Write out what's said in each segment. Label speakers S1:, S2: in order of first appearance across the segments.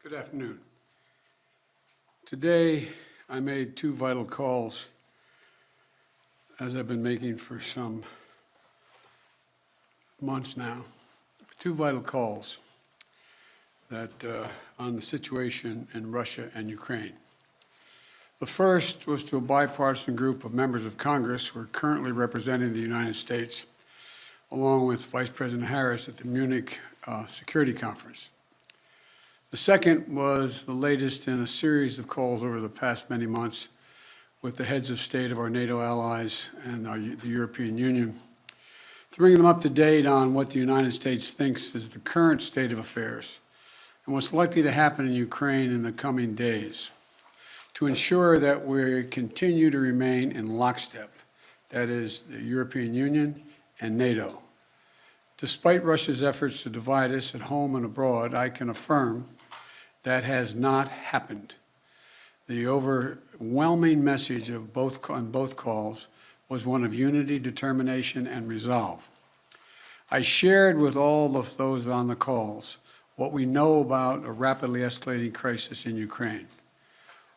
S1: Good afternoon. Today, I made two vital calls, as I've been making for some months now. Two vital calls that on the situation in Russia and Ukraine. The first was to a bipartisan group of members of Congress who are currently representing the United States, along with Vice President Harris at the Munich Security Conference. The second was the latest in a series of calls over the past many months with the heads of state of our NATO allies and the European Union, to bring them up to date on what the United States thinks is the current state of affairs and what's likely to happen in Ukraine in the coming days, to ensure that we continue to remain in lockstep, that is, the European Union and NATO. Despite Russia's efforts to divide us at home and abroad, I can affirm that has not happened. The overwhelming message of on both calls was one of unity, determination, and resolve. I shared with all of those on the calls what we know about a rapidly escalating crisis in Ukraine.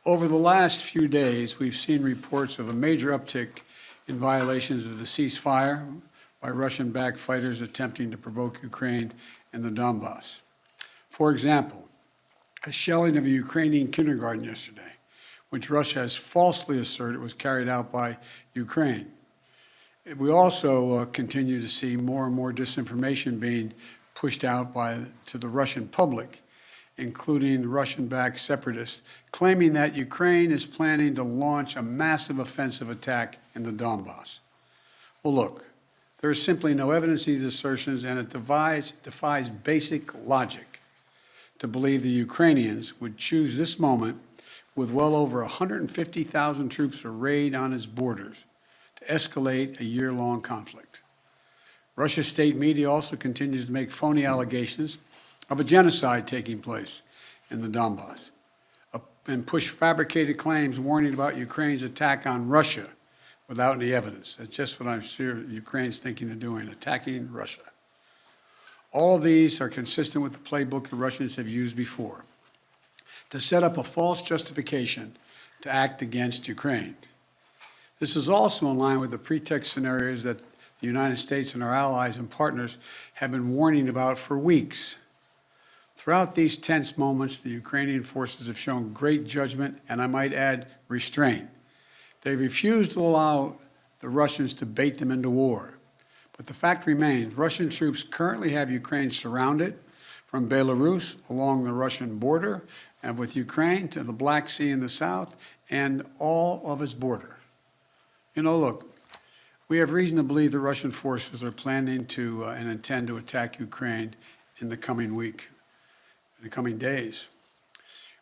S1: Over the last few days, we've seen reports of a major uptick in violations of the ceasefire by Russian-backed fighters attempting to provoke Ukraine in the Donbass. For example, a shelling of a Ukrainian kindergarten yesterday, which Russia has falsely asserted was carried out by Ukraine. We also continue to see more and more disinformation being pushed out to the Russian public, including Russian-backed separatists, claiming that Ukraine is planning to launch a massive offensive attack in the Donbass. Well, look, there is simply no evidence of these assertions, and it defies basic logic to believe the Ukrainians would choose this moment, with well over 150,000 troops arrayed on its borders, to escalate a year-long conflict. Russia's state media also continues to make phony allegations of a genocide taking place in the Donbass and push fabricated claims warning about Ukraine's attack on Russia without any evidence. That's just what I'm sure Ukraine's thinking of doing, attacking Russia. All of these are consistent with the playbook the Russians have used before, to set up a false justification to act against Ukraine. This is also in line with the pretext scenarios that the United States and our allies and partners have been warning about for weeks. Throughout these tense moments, the Ukrainian forces have shown great judgment and, I might add, restraint. They refused to allow the Russians to bait them into war. But the fact remains, Russian troops currently have Ukraine surrounded from Belarus along the Russian border and with Ukraine to the Black Sea in the south and all of its border. You know, look, we have reason to believe the Russian forces are planning to and intend to attack Ukraine in the coming week, in the coming days.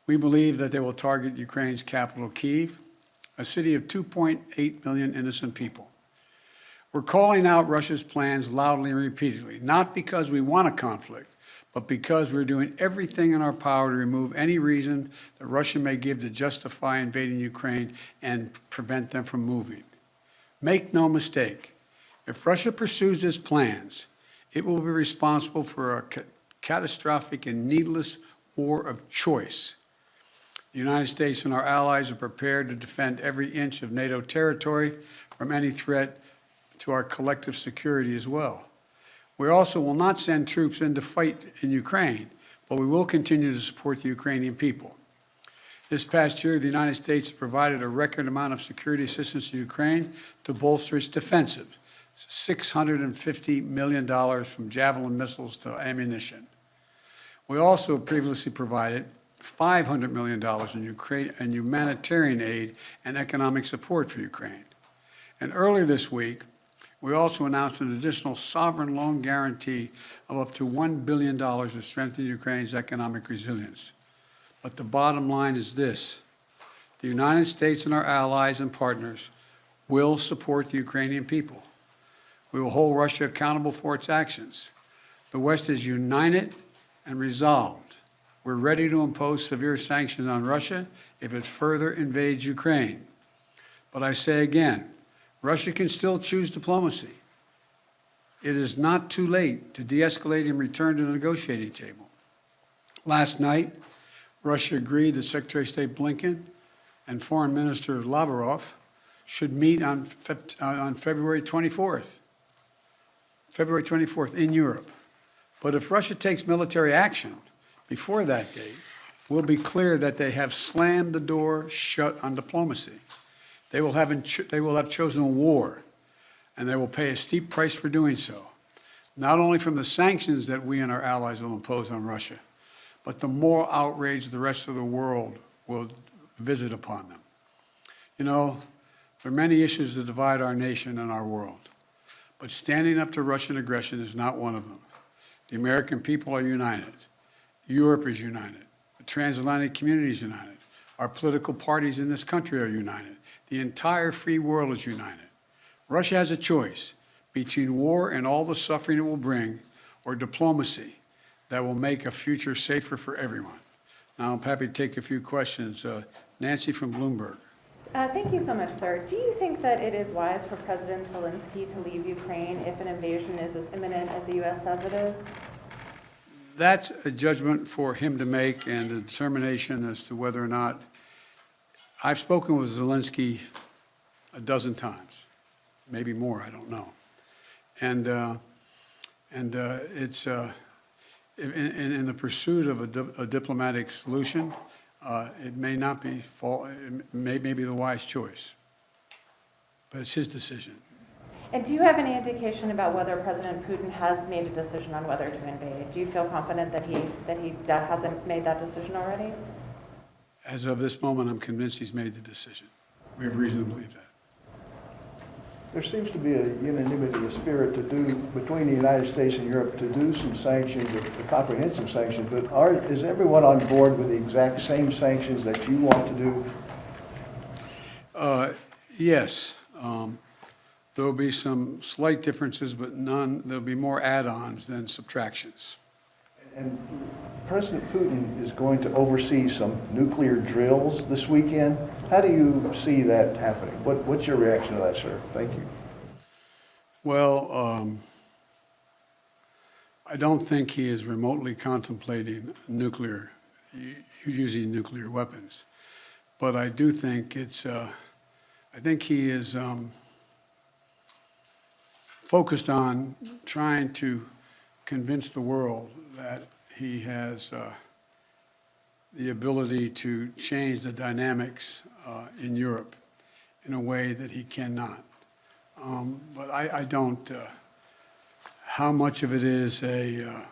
S1: We believe that they will target Ukraine's capital, Kyiv, a city of 2.8 million innocent people. We're calling out Russia's plans loudly and repeatedly, not because we want a conflict, but because we're doing everything in our power to remove any reason that Russia may give to justify invading Ukraine and prevent them from moving. Make no mistake, if Russia pursues its plans, it will be responsible for a catastrophic and needless war of choice. The United States and our allies are prepared to defend every inch of NATO territory from any threat to our collective security as well. We also will not send troops in to fight in Ukraine, but we will continue to support the Ukrainian people. This past year, the United States has provided a record amount of security assistance to Ukraine to bolster its defensive, $650 million from Javelin missiles to ammunition. We also previously provided $500 million in humanitarian aid and economic support for Ukraine. And earlier this week, we also announced an additional sovereign loan guarantee of up to $1 billion to strengthen Ukraine's economic resilience. But the bottom line is this: the United States and our allies and partners will support the Ukrainian people. We will hold Russia accountable for its actions. The West is united and resolved. We're ready to impose severe sanctions on Russia if it further invades Ukraine. But I say again, Russia can still choose diplomacy. It is not too late to de-escalate and return to the negotiating table. Last night, Russia agreed that Secretary of State Blinken and Foreign Minister Lavrov should meet on February 24th. February 24th in Europe. But if Russia takes military action before that date, we'll be clear that they have slammed the door shut on diplomacy. They will have chosen war, and they will pay a steep price for doing so, not only from the sanctions that we and our allies will impose on Russia, but the moral outrage the rest of the world will visit upon them. You know, there are many issues that divide our nation and our world, but standing up to Russian aggression is not one of them. The American people are united. Europe is united. The transatlantic community is united. Our political parties in this country are united. The entire free world is united. Russia has a choice between war and all the suffering it will bring, or diplomacy that will make a future safer for everyone. Now, I'm happy to take a few questions. Nancy from Bloomberg.
S2: Thank you so much, sir. Do you think that it is wise for President Zelensky to leave Ukraine if an invasion is as imminent as the U.S. says it is?
S1: That's a judgment for him to make, and a determination as to whether or not. I've spoken with Zelensky a dozen times, maybe more, I don't know. And it's in the pursuit of a diplomatic solution, it may not be it may be the wise choice, but it's his decision.
S2: And do you have any indication about whether President Putin has made a decision on whether to invade? Do you feel confident that he hasn't made that decision already?
S1: As of this moment, I'm convinced he's made the decision. We have reason to believe that.
S3: There seems to be a unanimity of spirit between the United States and Europe to do some sanctions, comprehensive sanctions, but is everyone on board with the exact same sanctions that you want to do?
S1: Yes. There will be some slight differences, but there'll be more add-ons than subtractions.
S3: And President Putin is going to oversee some nuclear drills this weekend. How do you see that happening? What's your reaction to that, sir? Thank you.
S1: Well, I don't think he is remotely contemplating using nuclear weapons. But I do think I think he is focused on trying to convince the world that he has the ability to change the dynamics in Europe in a way that he cannot. But I don't, how much of it is a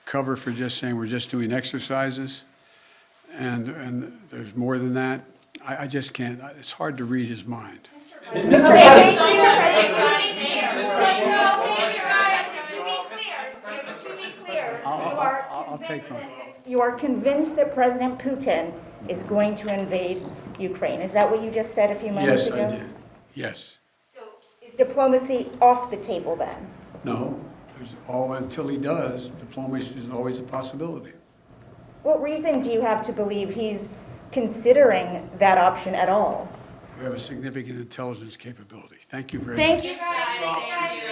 S1: cover for just saying we're just doing exercises and there's more than that, I just can't, it's hard to read his mind. I'll take one.
S4: You are convinced that President Putin is going to invade Ukraine. Is that what you just said a few moments ago?
S1: Yes, I did. Yes.
S4: So is diplomacy off the table then?
S1: No. Until he does, diplomacy is always a possibility.
S4: What reason do you have to believe he's considering that option at all?
S1: We have a significant intelligence capability. Thank you very much.
S5: Thank you, guys.